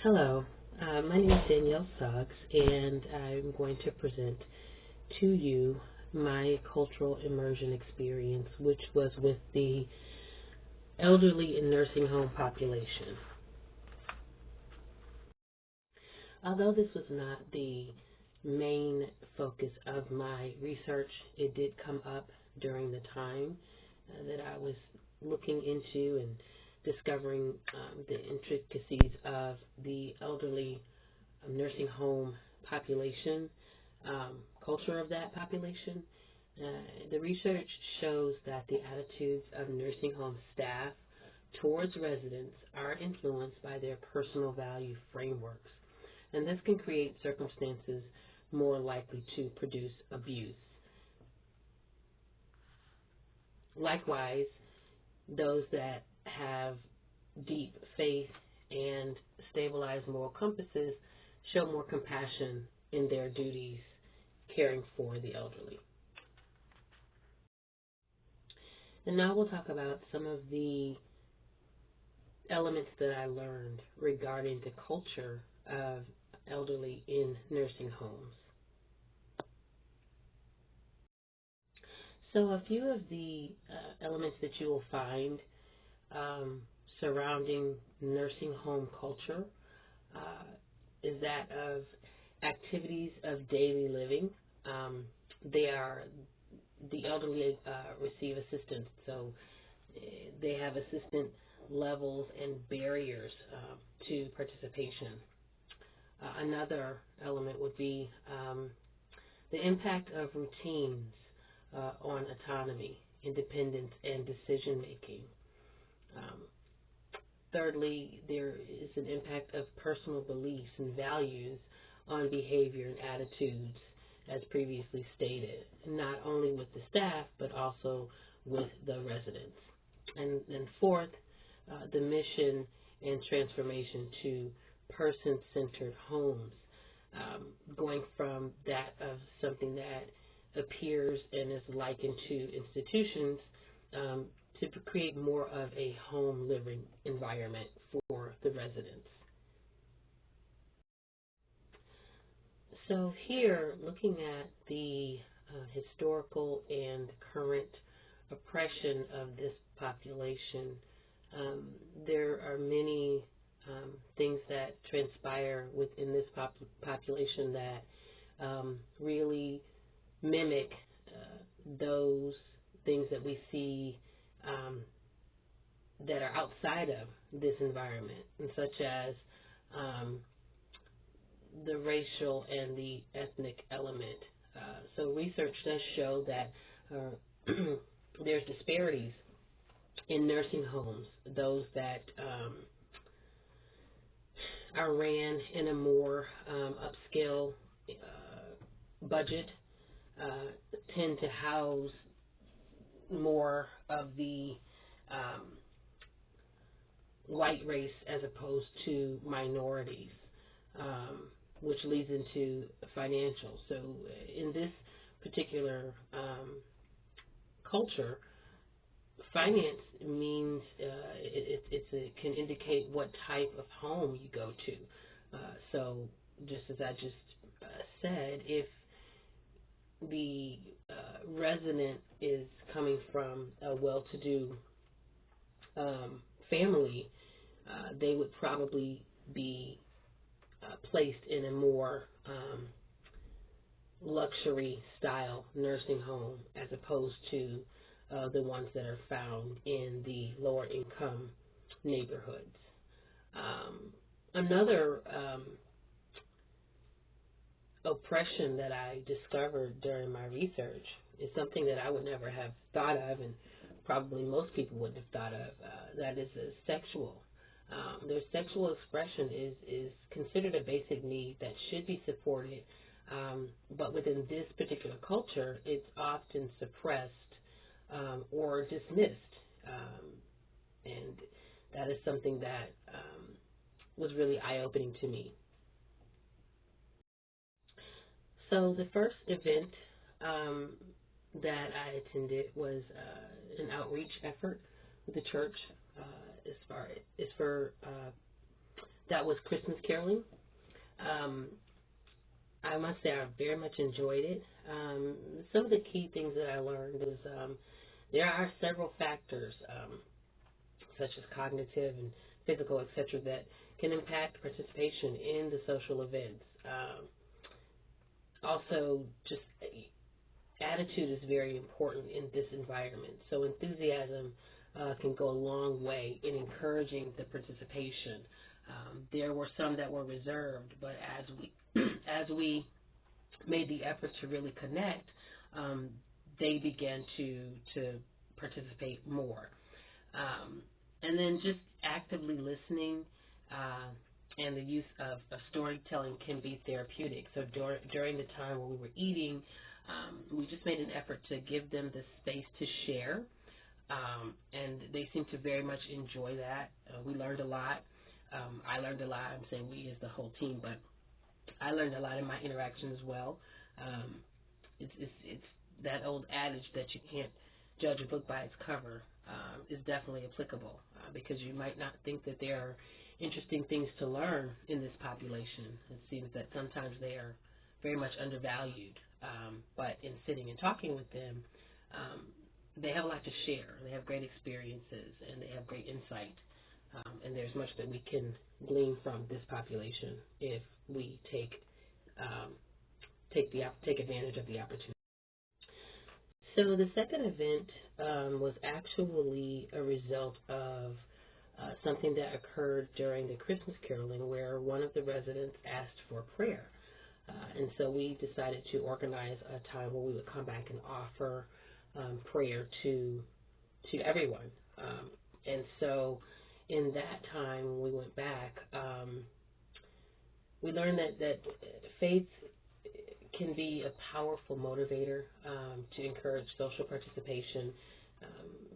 Hello, my name is Danielle Suggs, and I'm going to present to you my cultural immersion experience, which was with the elderly and nursing home population. Although this was not the main focus of my research, it did come up during the time that I was looking into and discovering the intricacies of the elderly nursing home population, culture of that population. The research shows that the attitudes of nursing home staff towards residents are influenced by their personal value frameworks, and this can create circumstances more likely to produce abuse. Likewise, those that have deep faith and stabilized moral compasses show more compassion in their duties caring for the elderly. And now we'll talk about some of the elements that I learned regarding the culture of elderly in nursing homes. So a few of the elements that you will find surrounding nursing home culture is that of activities of daily living. The elderly receive assistance, so they have assistant levels and barriers to participation. Another element would be the impact of routines on autonomy, independence, and decision making. Thirdly, there is an impact of personal beliefs and values on behavior and attitudes, as previously stated, not only with the staff, but also with the residents. And fourth, the mission and transformation to person-centered homes, going from that of something that appears and is likened to institutions to create more of a home living environment for the residents. So here, looking at the historical and current oppression of this population, there are many things that transpire within this population that really mimic those things that we see that are outside of this environment, and such as the racial and the ethnic element. So research does show that there's disparities in nursing homes. Those that are ran in a more upscale budget tend to house more of the white race as opposed to minorities, which leads into financial. So in this particular culture, finance means it can indicate what type of home you go to. So just as I just said, if the resident is coming from a well-to-do family, they would probably be placed in a more luxury style nursing home as opposed to the ones that are found in the lower income neighborhoods. Another oppression that I discovered during my research is something that I would never have thought of, and probably most people wouldn't have thought of. That is sexual. Their sexual expression is considered a basic need that should be supported, but within this particular culture, it's often suppressed or dismissed, and that is something that was really eye-opening to me. So the first event that I attended was an outreach effort with the church. As for that was Christmas caroling. Um, I must say I very much enjoyed it. Some of the key things that I learned is there are several factors, such as cognitive and physical, etc., that can impact participation in the social events. Also, just attitude is very important in this environment. So enthusiasm can go a long way in encouraging the participation. There were some that were reserved, but as we as we made the effort to really connect, they began to participate more. And then just actively listening and the use of storytelling can be therapeutic. So during the time when we were eating, we just made an effort to give them the space to share, and they seemed to very much enjoy that. We learned a lot. I learned a lot. I'm saying we as the whole team, but I learned a lot in my interaction as well. It's that old adage that you can't judge a book by its cover is definitely applicable because you might not think that there are interesting things to learn in this population. It seems that sometimes they are very much undervalued, but in sitting and talking with them, they have a lot to share. They have great experiences and they have great insight, and there's much that we can glean from this population if we take advantage of the opportunity. So the second event was actually a result of something that occurred during the Christmas caroling where one of the residents asked for prayer. And so we decided to organize a time where we would come back and offer prayer to everyone. And so in that time when we went back, we learned that faith can be a powerful motivator to encourage social participation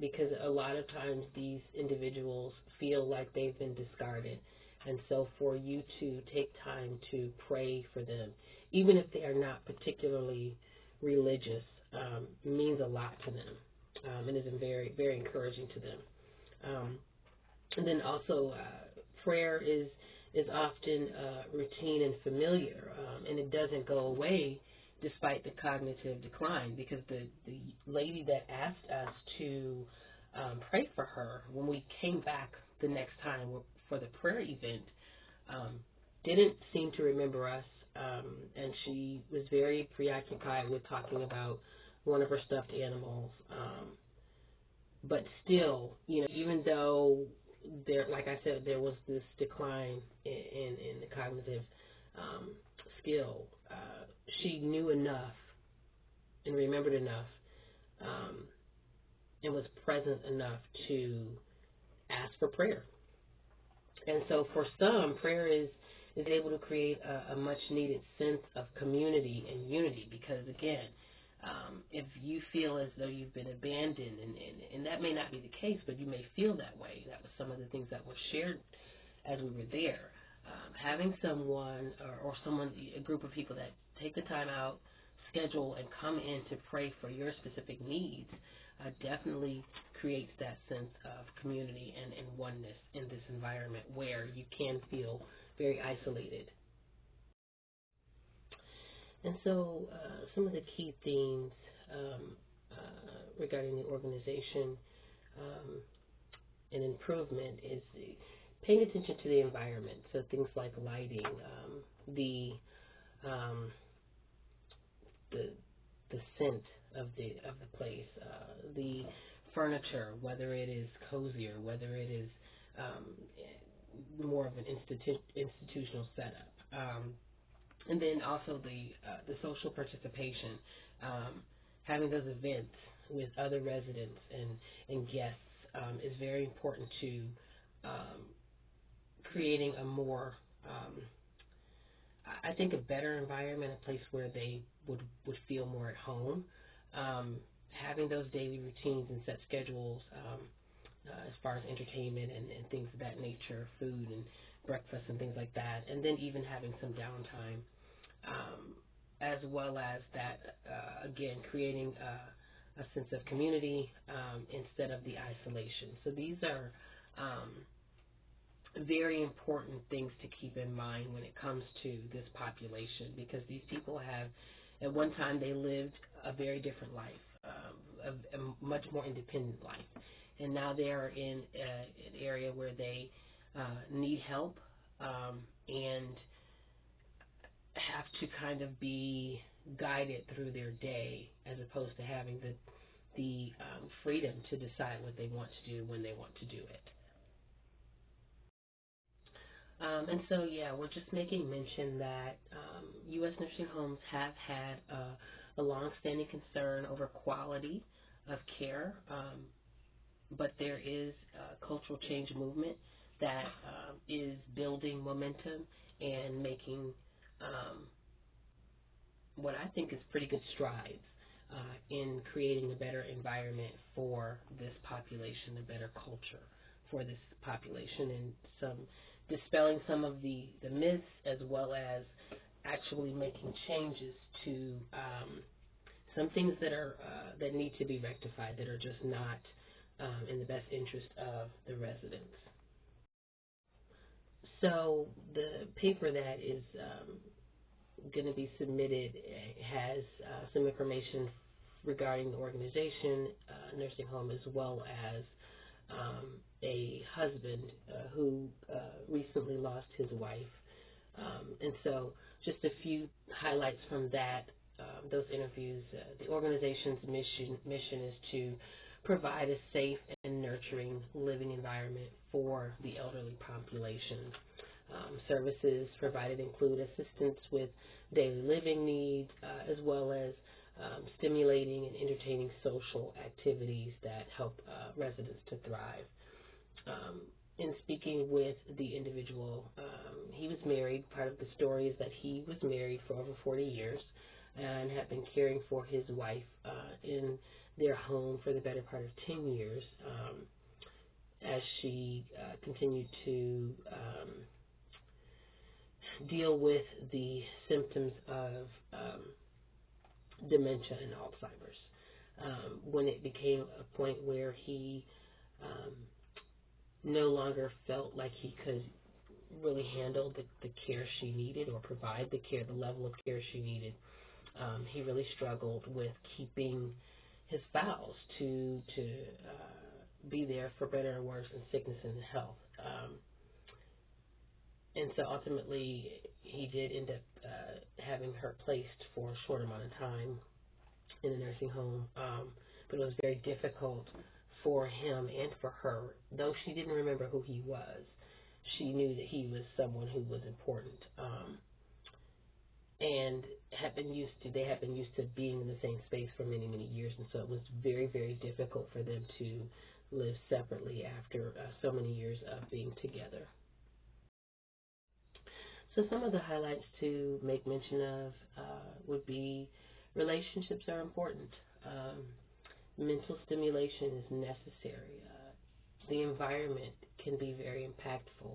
because a lot of times these individuals feel like they've been discarded. And so for you to take time to pray for them, even if they are not particularly religious, means a lot to them and is very, very encouraging to them. And then also prayer is often routine and familiar, and it doesn't go away despite the cognitive decline because the lady that asked us to pray for her when we came back the next time for the prayer event didn't seem to remember us, and she was very preoccupied with talking about one of her stuffed animals. But still, even though there, like I said, there was this decline in the cognitive skill, she knew enough and remembered enough and was present enough to ask for prayer. And so for some, prayer is able to create a much-needed sense of community and unity because, again, if you feel as though you've been abandoned, and that may not be the case, but you may feel that way. That was some of the things that were shared as we were there. Having someone or someone, a group of people that take the time out, schedule, and come in to pray for your specific needs definitely creates that sense of community and oneness in this environment where you can feel very isolated. And so some of the key themes regarding the organization and improvement is paying attention to the environment. So things like lighting, the scent of the place, the furniture, whether it is cozier, whether it is more of an institutional setup. And then also the social participation, having those events with other residents and guests is very important to creating a more, I think, a better environment, a place where they would feel more at home. Having those daily routines and set schedules as far as entertainment and things of that nature, food and breakfast and things like that, and then even having some downtime, as well as that, again, creating a sense of community instead of the isolation. So these are very important things to keep in mind when it comes to this population, because these people have, at one time, they lived a very different life, a much more independent life, and now they are in an area where they need help and have to kind of be guided through their day, as opposed to having the freedom to decide what they want to do when they want to do it. And so, yeah, we're just making mention that U.S. nursing homes have had a long-standing concern over quality of care, but there is a cultural change movement that is building momentum and making what I think is pretty good strides in creating a better environment for this population, a better culture for this population, and dispelling some of the myths, as well as actually making changes to some things that need to be rectified, that are just not in the best interest of the residents. So the paper that is going to be submitted has some information regarding the organization, nursing home, as well as a husband who recently lost his wife. And so just a few highlights from those interviews. The organization's mission is to provide a safe and nurturing living environment for the elderly population. Services provided include assistance with daily living needs, as well as stimulating and entertaining social activities that help residents to thrive. In speaking with the individual, he was married. Part of the story is that he was married for over 40 years and had been caring for his wife in their home for the better part of 10 years as she continued to deal with the symptoms of dementia and Alzheimer's. When it became a point where he no longer felt like he could really handle the care she needed, or provide the level of care she needed, he really struggled with keeping his vows to be there for better or worse in sickness and in health. And so ultimately, he did end up having her placed for a short amount of time in a nursing home, but it was very difficult for him and for her. Though she didn't remember who he was, she knew that he was someone who was important, and they had been used to being in the same space for many, many years, and so it was very, very difficult for them to live separately after so many years of being together. So some of the highlights to make mention of would be relationships are important. Mental stimulation is necessary. The environment can be very impactful.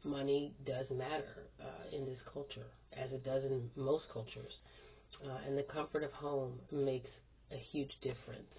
Money does matter in this culture, as it does in most cultures. And the comfort of home makes a huge difference.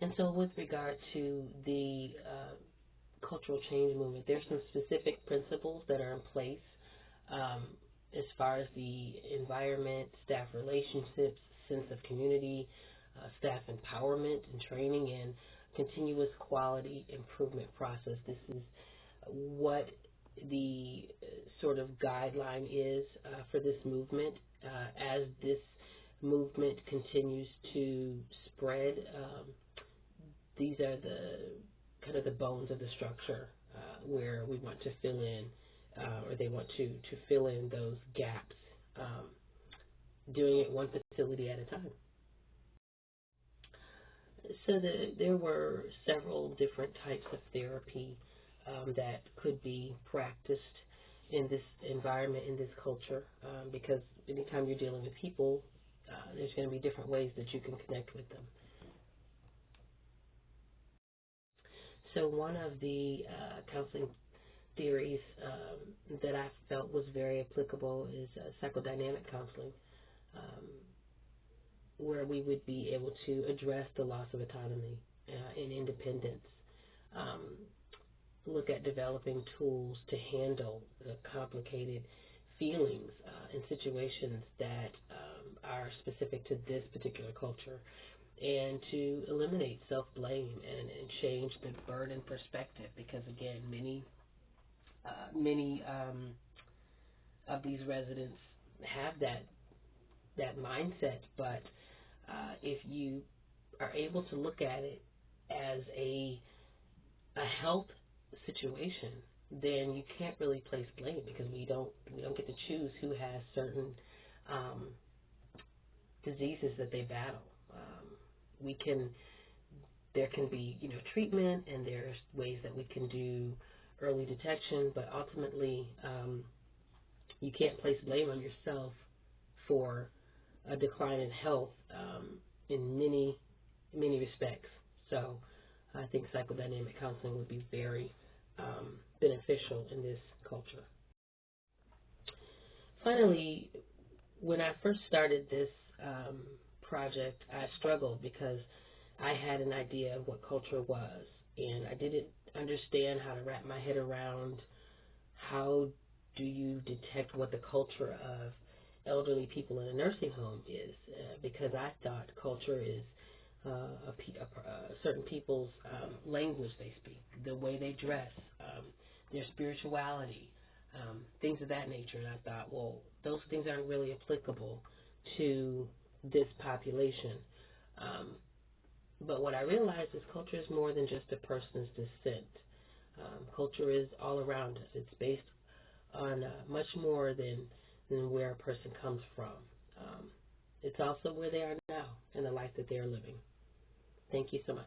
And so with regard to the cultural change movement, there's some specific principles that are in place as far as the environment, staff relationships, sense of community, staff empowerment and training, and continuous quality improvement process. This is what the sort of guideline is for this movement. As this movement continues to spread, these are the bones of the structure where we want to fill in, or they want to fill in those gaps, doing it one facility at a time. So there were several different types of therapy that could be practiced in this environment, in this culture, because anytime you're dealing with people, there's going to be different ways that you can connect with them. So one of the counseling theories that I felt was very applicable is psychodynamic counseling, where we would be able to address the loss of autonomy and independence look at developing tools to handle the complicated feelings and situations that are specific to this particular culture, and to eliminate self-blame and change the burden perspective, because again, many of these residents have that mindset, but if you are able to look at it as a health situation, then you can't really place blame, because we don't get to choose who has certain diseases that they battle. There can be treatment, and there's ways that we can do early detection, but ultimately you can't place blame on yourself for a decline in health in many respects. So I think psychodynamic counseling would be very beneficial in this culture. Finally, when I first started this project, I struggled because I had an idea of what culture was, and I didn't understand how to wrap my head around how do you detect what the culture of elderly people in a nursing home is, because I thought culture is certain people's language they speak, the way they dress, their spirituality, things of that nature. And I thought, well, those things aren't really applicable to this population. But what I realized is culture is more than just a person's descent. Culture is all around us. It's based on much more than where a person comes from. It's also where they are now and the life that they are living. Thank you so much.